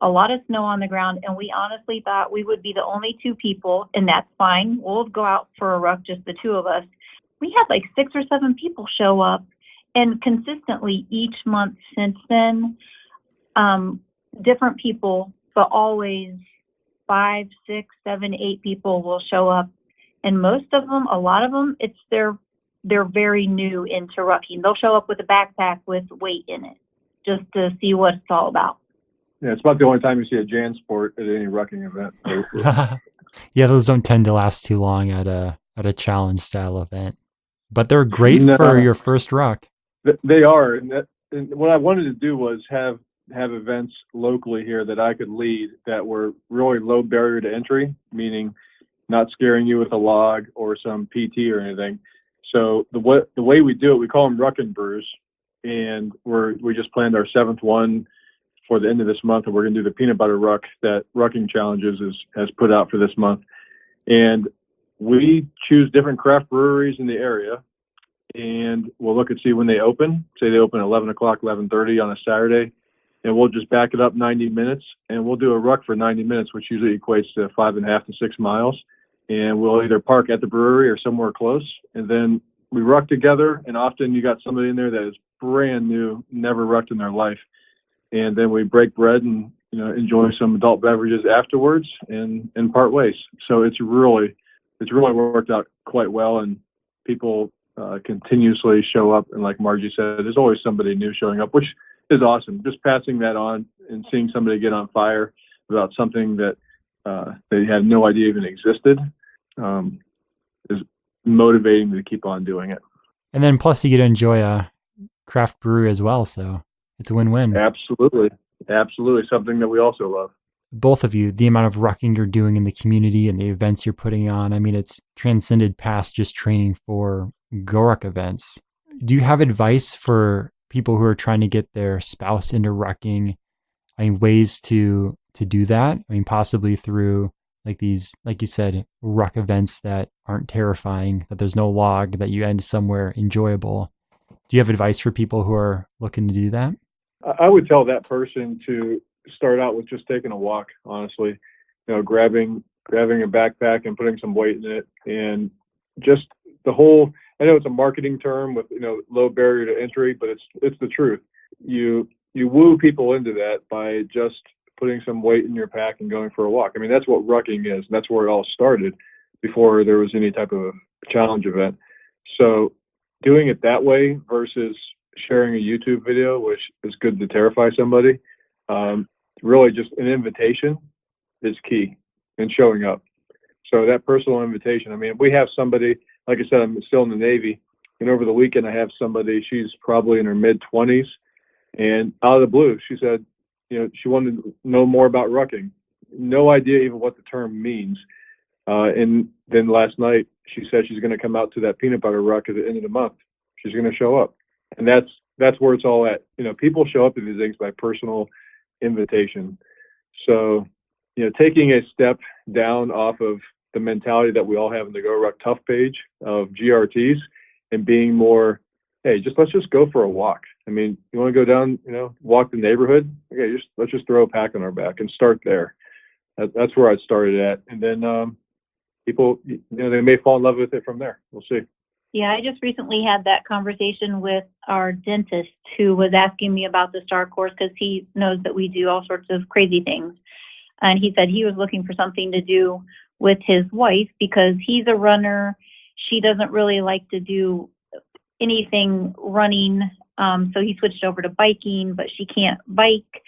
a lot of snow on the ground, and we honestly thought we would be the only two people, and that's fine. We'll go out for a ruck, just the two of us. We had like 6 or 7 people show up, and consistently each month since then, different people, but always 5, 6, 7, 8 people will show up. And most of them, a lot of them, they're very new into rucking. They'll show up with a backpack with weight in it just to see what it's all about. Yeah, it's about the only time you see a JanSport at any rucking event. Yeah, those don't tend to last too long at a challenge style event, but they're great No, for your first ruck. they are. And what I wanted to do was have events locally here that I could lead that were really low barrier to entry, meaning not scaring you with a log or some PT or anything. So the way we do it, we call them Rucking brews, and we just planned our 7th one for the end of this month, and we're going to do the peanut butter ruck that Rucking Challenges has put out for this month. And we choose different craft breweries in the area, and we'll look and see when they open. Say they open at 11 o'clock, 11:30 on a Saturday, and we'll just back it up 90 minutes, and we'll do a ruck for 90 minutes, which usually equates to 5.5 to 6 miles. And we'll either park at the brewery or somewhere close, and then we ruck together. And often you got somebody in there that is brand new, never rucked in their life, and then we break bread and enjoy some adult beverages afterwards and part ways. So it's really worked out quite well, and people continuously show up. And like Margie said, there's always somebody new showing up, which is awesome. Just passing that on and seeing somebody get on fire about something that they had no idea even existed is motivating to keep on doing it. And then plus you get to enjoy a craft brewery as well, so it's a win-win. Absolutely. Something that we also love. Both of you, the amount of rucking you're doing in the community and the events you're putting on, I mean, it's transcended past just training for GORUCK events. Do you have advice for people who are trying to get their spouse into rucking? I mean, ways to do that? I mean, possibly through like these, like you said, ruck events that aren't terrifying, that there's no log, that you end somewhere enjoyable. Do you have advice for people who are looking to do that? I would tell that person to start out with just taking a walk, honestly, grabbing a backpack and putting some weight in it, and just the whole, I know it's a marketing term with, low barrier to entry, but it's the truth. You woo people into that by just putting some weight in your pack and going for a walk. I mean, that's what rucking is. That's where it all started before there was any type of challenge event. So doing it that way versus sharing a YouTube video, which is good to terrify somebody, really just an invitation is key in showing up. So that personal invitation, I mean, we have somebody, like I said, I'm still in the Navy, and over the weekend I have somebody, she's probably in her mid-20s, and out of the blue, she said, she wanted to know more about rucking. No idea even what the term means. And then last night, she said she's going to come out to that peanut butter ruck at the end of the month. She's going to show up. And that's where it's all at. People show up to these things by personal invitation. So, taking a step down off of the mentality that we all have in the GORUCK Tough page of GRTs and being more, hey, let's just go for a walk. I mean, you want to go down, walk the neighborhood? Okay, let's just throw a pack on our back and start there. That's where I started at. And then people, they may fall in love with it from there. We'll see. Yeah, I just recently had that conversation with our dentist who was asking me about the Star Course because he knows that we do all sorts of crazy things. And he said he was looking for something to do with his wife because he's a runner. She doesn't really like to do anything running. So he switched over to biking, but she can't bike.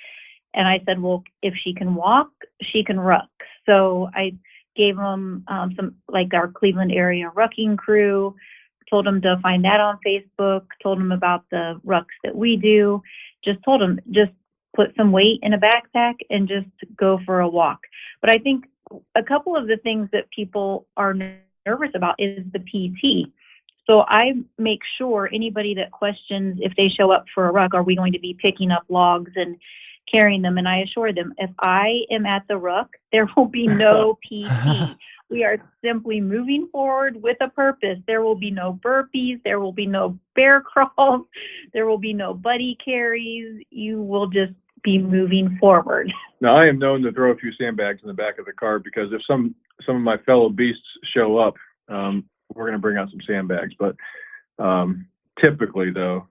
And I said, well, if she can walk, she can ruck. So I gave him some, like our Cleveland area rucking crew, told him to find that on Facebook, told him about the rucks that we do, just told him, just put some weight in a backpack and just go for a walk. But I think a couple of the things that people are nervous about is the PT. So I make sure anybody that questions if they show up for a ruck, are we going to be picking up logs and carrying them? And I assure them, if I am at the ruck, there will be no PT. We are simply moving forward with a purpose. There will be no burpees. There will be no bear crawls. There will be no buddy carries. You will just be moving forward. Now, I am known to throw a few sandbags in the back of the car because if some of my fellow beasts show up, we're going to bring out some sandbags. But typically, though,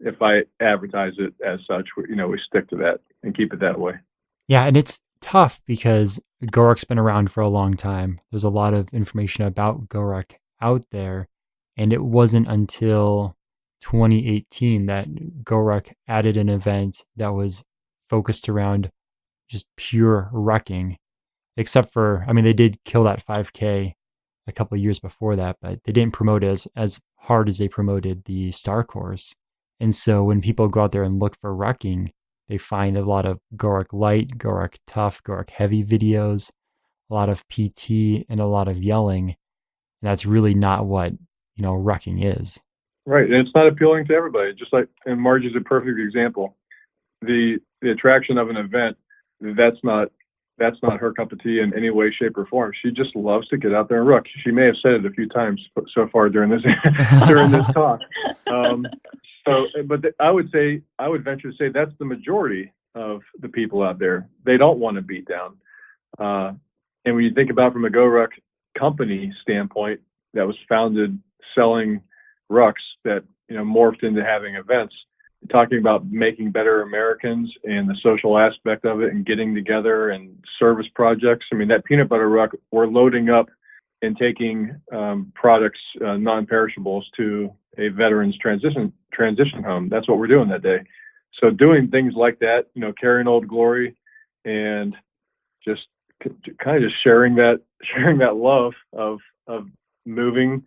if I advertise it as such, we stick to that and keep it that way. Yeah, and it's tough because GORUCK's been around for a long time. There's a lot of information about GORUCK out there, and it wasn't until 2018 that GORUCK added an event that was focused around just pure rucking. except for, I mean, they did kill that 5K a couple of years before that, but they didn't promote it as hard as they promoted the Star Course. And so when people go out there and look for rucking, they find a lot of GORUCK Light, GORUCK Tough, GORUCK Heavy videos, a lot of PT, and a lot of yelling. And that's really not what, rucking is. Right, and it's not appealing to everybody. Just like, and Marjie's a perfect example. The attraction of an event, that's not her cup of tea in any way, shape, or form. She just loves to get out there and ruck. She may have said it a few times so far during this talk. I would venture to say that's the majority of the people out there. They don't want to beat down. And when you think about from a GORUCK company standpoint, that was founded selling rucks that morphed into having events, talking about making better Americans and the social aspect of it and getting together and service projects. I mean, that peanut butter ruck, we're loading up and taking products, non-perishables, to a veterans transition home. That's what we're doing that day. So doing things like that, carrying Old Glory and just kind of just sharing that love of moving,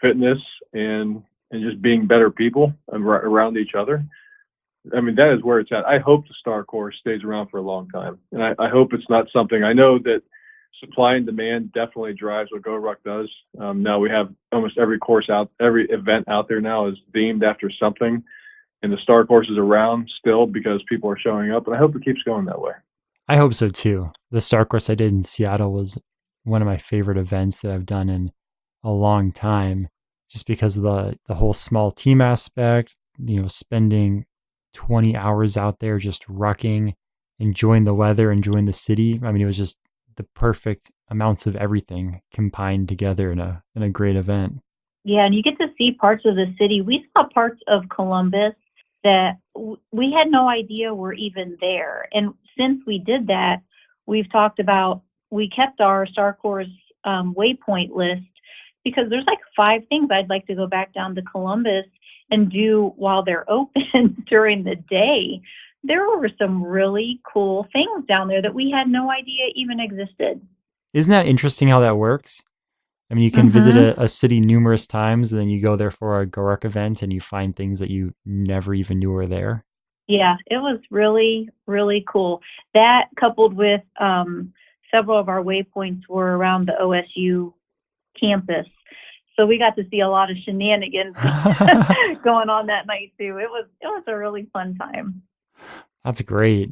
fitness, and just being better people around each other. I mean, that is where it's at. I hope the Star Course stays around for a long time. And I hope it's not something, I know that supply and demand definitely drives what GORUCK does. Now we have almost every event out there now is themed after something. And the Star Course is around still because people are showing up. And I hope it keeps going that way. I hope so too. The Star Course I did in Seattle was one of my favorite events that I've done in a long time, just because of the whole small team aspect, spending 20 hours out there just rucking, enjoying the weather, enjoying the city. I mean, it was just the perfect amounts of everything combined together in a great event. Yeah, and you get to see parts of the city. We saw parts of Columbus that we had no idea were even there. And since we did that, we've talked about, we kept our Star Course waypoint list, because there's like 5 things I'd like to go back down to Columbus and do while they're open during the day. There were some really cool things down there that we had no idea even existed. Isn't that interesting how that works? I mean, you can visit a city numerous times, and then you go there for a GORUCK event and you find things that you never even knew were there. Yeah, it was really, really cool. That, coupled with several of our waypoints, were around the OSU campus. So we got to see a lot of shenanigans going on that night too. It was a really fun time. That's great.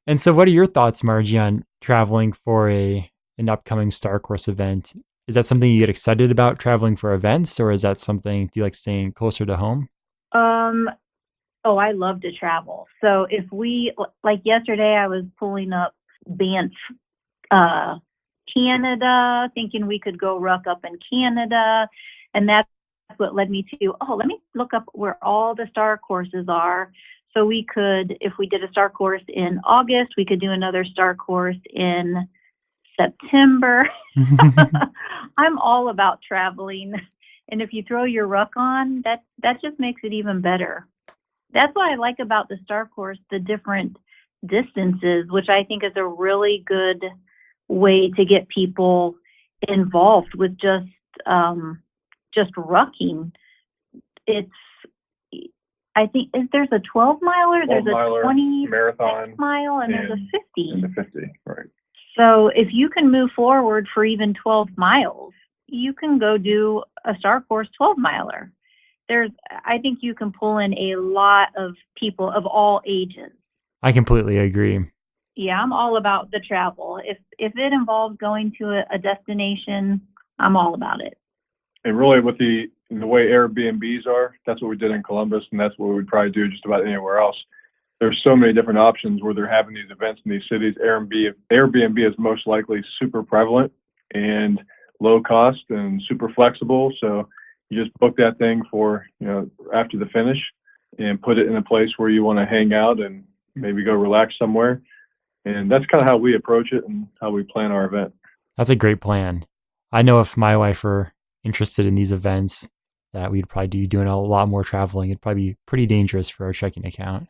And so what are your thoughts, Marjie, on traveling for an upcoming Star Course event? Is that something you get excited about, traveling for events, or is that something, do you like staying closer to home? I love to travel. So if we, like yesterday, I was pulling up Banff, Canada, thinking we could go ruck up in Canada. And that's what led me to, let me look up where all the Star Courses are. So we could, if we did a Star Course in August, we could do another Star Course in September. I'm all about traveling. And if you throw your ruck on, that just makes it even better. That's what I like about the Star Course, the different distances, which I think is a really good way to get people involved with just rucking. I think there's a 12 miler, there's a 20 marathon mile, and there's a 50. And a 50, right. So if you can move forward for even 12 miles, you can go do a Star Course 12 miler. I think you can pull in a lot of people of all ages. I completely agree. Yeah, I'm all about the travel. If it involves going to a destination, I'm all about it. And really, with the way Airbnbs are, that's what we did in Columbus, and that's what we'd probably do just about anywhere else. There's so many different options where they're having these events in these cities. Airbnb is most likely super prevalent and low cost and super flexible. So you just book that thing for, after the finish, and put it in a place where you want to hang out and maybe go relax somewhere. And that's kind of how we approach it and how we plan our event. That's a great plan. I know if my wife were interested in these events, that we'd probably be doing a lot more traveling. It'd probably be pretty dangerous for our checking account.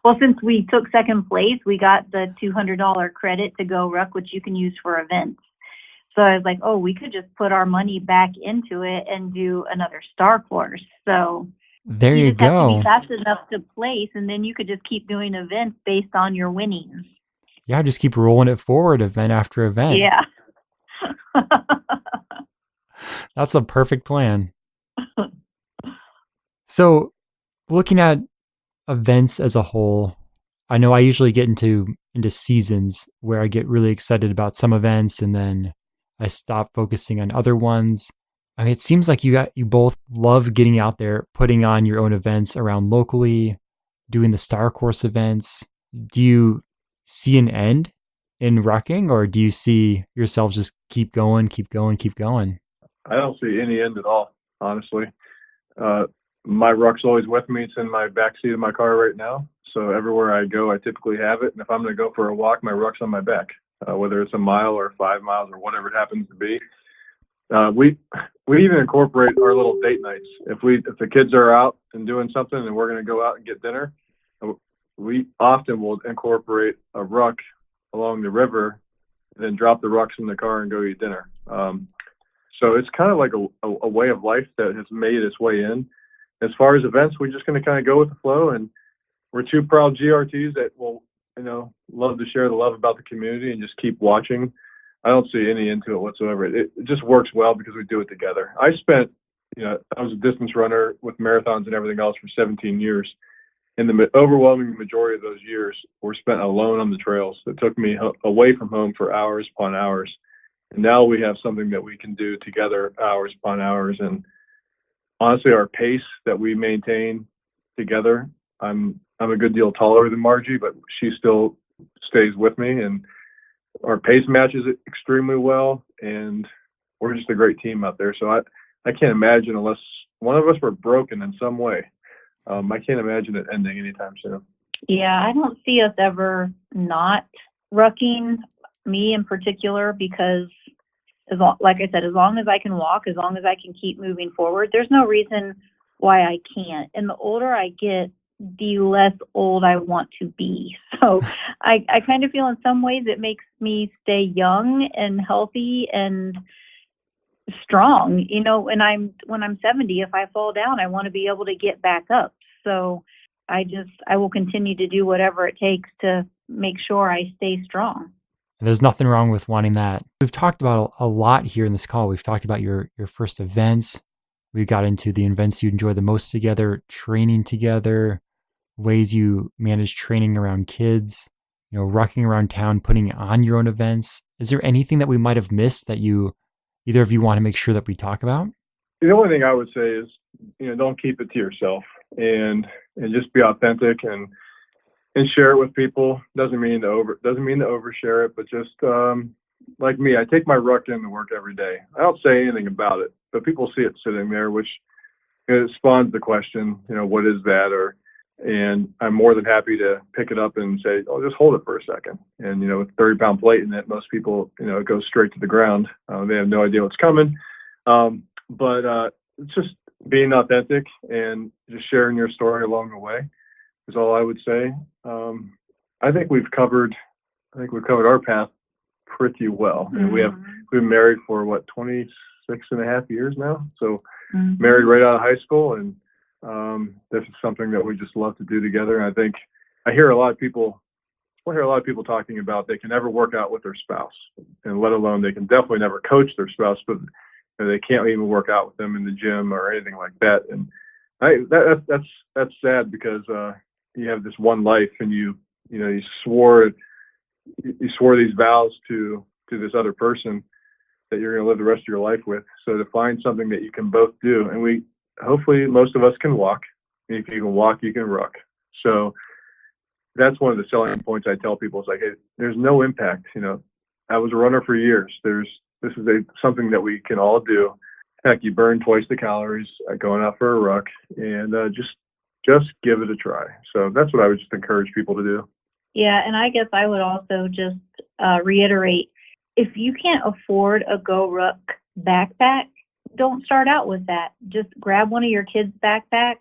Well, Well, since we took second place, we got the $200 credit to GORUCK, which you can use for events. So I was like, oh, we could just put our money back into it and do another Star Course. So There you just have to go. be fast enough to place, and then you could just keep doing events based on your winnings. Yeah, just keep rolling it forward event after event. Yeah. That's a perfect plan. So, looking at events as a whole, I know I usually get into seasons where I get really excited about some events and then I stop focusing on other ones. I mean, it seems like you both love getting out there, putting on your own events around locally, doing the Star Course events. Do you see an end in rucking, or do you see yourselves just keep going, keep going, keep going? I don't see any end at all, honestly. My ruck's always with me. It's in my backseat of my car right now. So everywhere I go, I typically have it. And if I'm going to go for a walk, my ruck's on my back, whether it's a mile or 5 miles or whatever it happens to be. We even incorporate our little date nights. If the kids are out and doing something and we're going to go out and get dinner, we often will incorporate a ruck along the river and then drop the rucks in the car and go eat dinner. So it's kind of like a way of life that has made its way in. As far as events, we're just going to kind of go with the flow, and we're two proud GRTs that will, love to share the love about the community and just keep watching. I don't see any into it whatsoever. It just works well because we do it together. I was a distance runner with marathons and everything else for 17 years. And the overwhelming majority of those years were spent alone on the trails. It took me away from home for hours upon hours. And now we have something that we can do together hours upon hours. And honestly, our pace that we maintain together, I'm a good deal taller than Marjie, but she still stays with me, and our pace matches it extremely well, and we're just a great team out there. So I can't imagine, unless one of us were broken in some way, I can't imagine it ending anytime soon. Yeah, I don't see us ever not rucking, me in particular, because like I said, as long as I can walk, as long as I can keep moving forward, there's no reason why I can't. And the older I get, the less old I want to be. So I kind of feel in some ways it makes me stay young and healthy and strong. When I'm 70, if I fall down, I want to be able to get back up. So I will continue to do whatever it takes to make sure I stay strong. There's nothing wrong with wanting that. We've talked about a lot here in this call. We've talked about your first events. We got into the events you enjoy the most together, training together, ways you manage training around kids, rucking around town, putting on your own events. Is there anything that we might have missed that either of you want to make sure that we talk about? The only thing I would say is, don't keep it to yourself, and just be authentic and share it with people. Doesn't mean to overshare it, but just like me, I take my ruck into work every day. I don't say anything about it, but people see it sitting there, which it spawns the question, what is that? And I'm more than happy to pick it up and say, oh, just hold it for a second. And, with 30-pound plate in it, most people, it goes straight to the ground. They have no idea what's coming. But it's just being authentic and just sharing your story along the way is all I would say. I think we've covered our path pretty well. And we've been married for 26 and a half years now. So married right out of high school, and this is something that we just love to do together. And I hear a lot of people talking about they can never work out with their spouse, and let alone they can definitely never coach their spouse, but they can't even work out with them in the gym or anything like that. And that's sad, because you have this one life, and you swore these vows to this other person that you're going to live the rest of your life with. So to find something that you can both do, and hopefully most of us can walk. If you can walk, you can ruck. So that's one of the selling points I tell people. It's like, hey, there's no impact. I was a runner for years. This is something that we can all do. Heck, you burn twice the calories going out for a ruck, and just give it a try. So that's what I would just encourage people to do. Yeah, and I guess I would also just reiterate, if you can't afford a GORUCK backpack, don't start out with that. Just grab one of your kids' backpacks,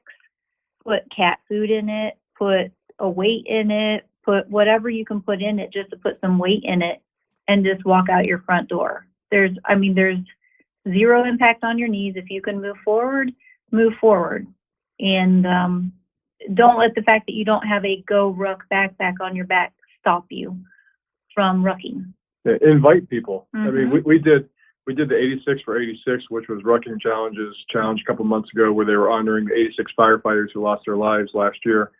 put cat food in it, put a weight in it, put whatever you can put in it just to put some weight in it and just walk out your front door. There's zero impact on your knees. If you can move forward, move forward. And don't let the fact that you don't have a GORUCK backpack on your back stop you from rucking. Invite people. Mm-hmm. I mean, we did the 86 for 86, which was Rucking challenge a couple months ago, where they were honoring the 86 firefighters who lost their lives last year.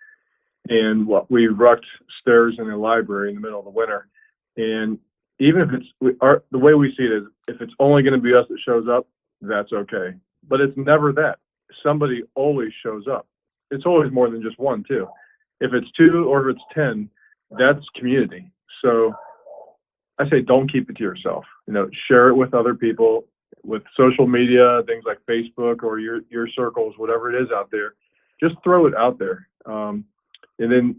And we rucked stairs in the library in the middle of the winter. And even if the way we see it is, if it's only going to be us that shows up, that's okay. But it's never that. Somebody always shows up. It's always more than just one, too. If it's 2 or if it's 10, that's community. So I say don't keep it to yourself. Share it with other people, with social media, things like Facebook or your circles, whatever it is out there. Just throw it out there. And then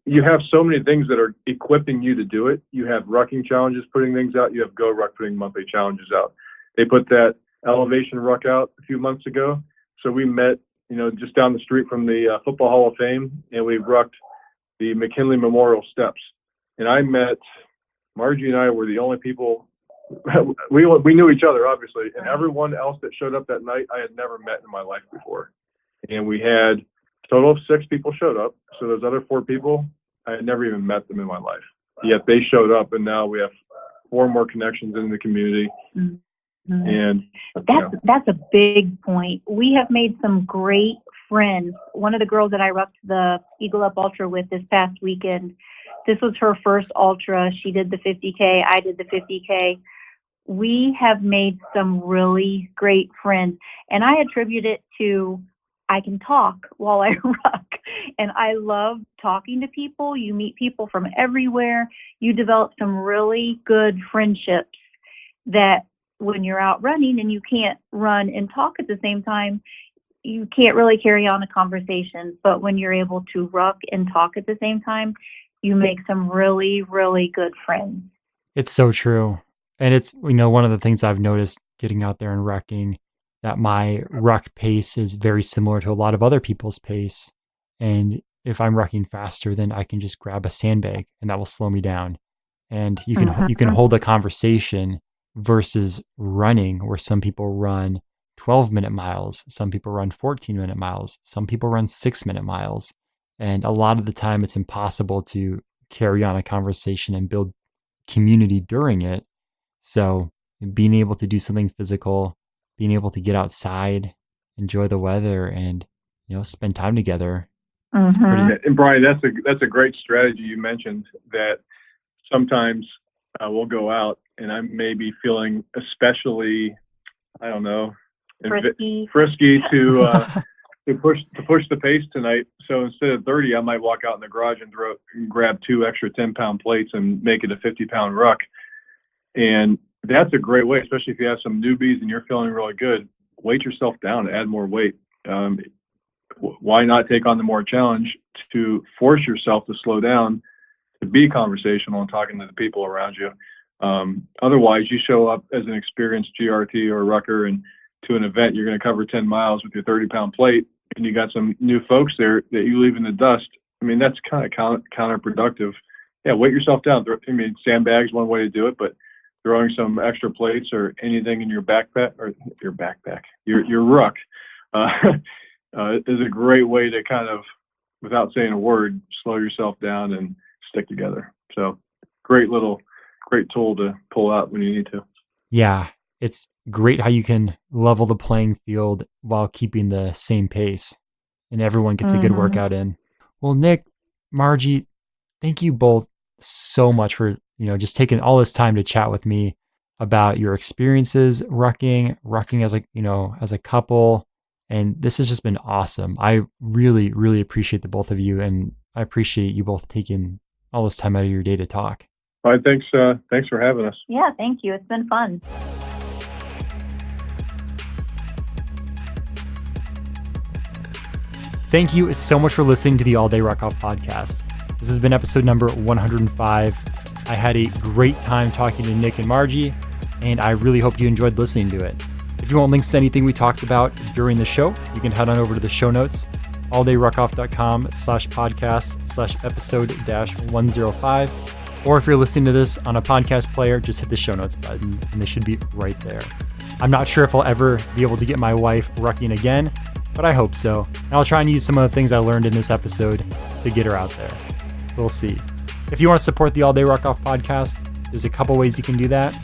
you have so many things that are equipping you to do it. You have Rucking challenges putting things out. You have GORUCK putting monthly challenges out. They put that elevation ruck out a few months ago. So we met, just down the street from the Football Hall of Fame, and we rucked the McKinley Memorial Steps. And I met Marjie, and I were the only people. We knew each other, obviously, and everyone else that showed up that night I had never met in my life before. And we had a total of 6 people showed up. So those other 4 people, I had never even met them in my life. Yet they showed up, and now we have 4 more connections in the community. Mm-hmm. And that's a big point. We have made some great friends. One of the girls that I rucked the Eagle Up Ultra with this past weekend, this was her first ultra. She did the 50K. I did the 50K. We have made some really great friends, and I attribute it to I can talk while I ruck, and I love talking to people. You meet people from everywhere. You develop some really good friendships that when you're out running and you can't run and talk at the same time, you can't really carry on a conversation. But when you're able to ruck and talk at the same time, you make some really, really good friends. It's so true. And it's, one of the things I've noticed getting out there and rucking, that my ruck pace is very similar to a lot of other people's pace. And if I'm rucking faster, then I can just grab a sandbag and that will slow me down. And you can hold a conversation versus running, where some people run 12-minute miles, some people run 14-minute miles, some people run 6-minute miles. And a lot of the time it's impossible to carry on a conversation and build community during it. So being able to do something physical, being able to get outside, enjoy the weather, and spend time together. It's pretty. And Brian, that's a great strategy you mentioned, that sometimes we'll go out and I may be feeling especially, I don't know, frisky to push the pace tonight. So instead of 30, I might walk out in the garage and grab 2 extra 10-pound plates and make it a 50-pound ruck. And that's a great way, especially if you have some newbies and you're feeling really good. Weight yourself down, add more weight. Why not take on the more challenge to force yourself to slow down, to be conversational and talking to the people around you? Otherwise, you show up as an experienced GRT or rucker and to an event, you're going to cover 10 miles with your 30-pound plate, and you got some new folks there that you leave in the dust. I mean, that's kind of counterproductive. Yeah, weight yourself down. I mean, sandbags, one way to do it, but throwing some extra plates or anything in your backpack, or your ruck, is a great way to kind of, without saying a word, slow yourself down and stick together. So great tool to pull out when you need to. Yeah, it's great how you can level the playing field while keeping the same pace, and everyone gets a good workout in. Well, Nick, Marjie, thank you both so much for just taking all this time to chat with me about your experiences rucking as a couple. And this has just been awesome. I really, really appreciate the both of you, and I appreciate you both taking all this time out of your day to talk. All right, thanks for having us. Yeah, thank you. It's been fun. Thank you so much for listening to the All Day Ruckoff podcast. This has been episode number 105. I had a great time talking to Nick and Marjie, and I really hope you enjoyed listening to it. If you want links to anything we talked about during the show, you can head on over to the show notes alldayruckoff.com/podcast/episode-105. Or if you're listening to this on a podcast player, just hit the show notes button and they should be right there. I'm not sure if I'll ever be able to get my wife rucking again, but I hope so. And I'll try and use some of the things I learned in this episode to get her out there. We'll see. If you want to support the All Day Ruckoff podcast, there's a couple ways you can do that.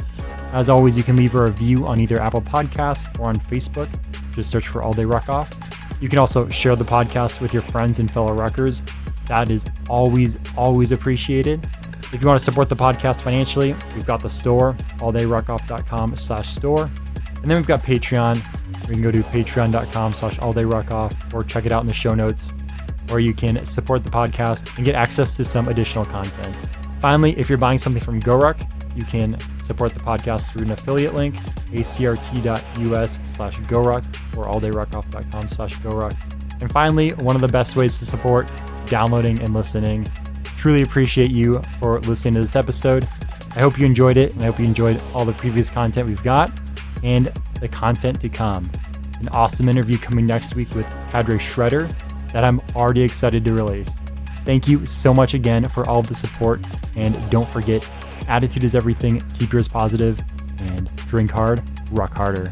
As always, you can leave a review on either Apple Podcasts or on Facebook. Just search for All Day Ruckoff. You can also share the podcast with your friends and fellow ruckers. That is always, always appreciated. If you want to support the podcast financially, we've got the store, alldayruckoff.com/store. And then we've got Patreon. You can go to patreon.com/alldayruckoff or check it out in the show notes, or you can support the podcast and get access to some additional content. Finally, if you're buying something from GORUCK, you can support the podcast through an affiliate link, acrt.us/GORUCK or alldayruckoff.com/GORUCK. And finally, one of the best ways to support, downloading and listening. Truly appreciate you for listening to this episode. I hope you enjoyed it, and I hope you enjoyed all the previous content we've got and the content to come. An awesome interview coming next week with Cadre Shredder that I'm already excited to release. Thank you so much again for all of the support, and don't forget, attitude is everything. Keep yours positive and drink hard, ruck harder.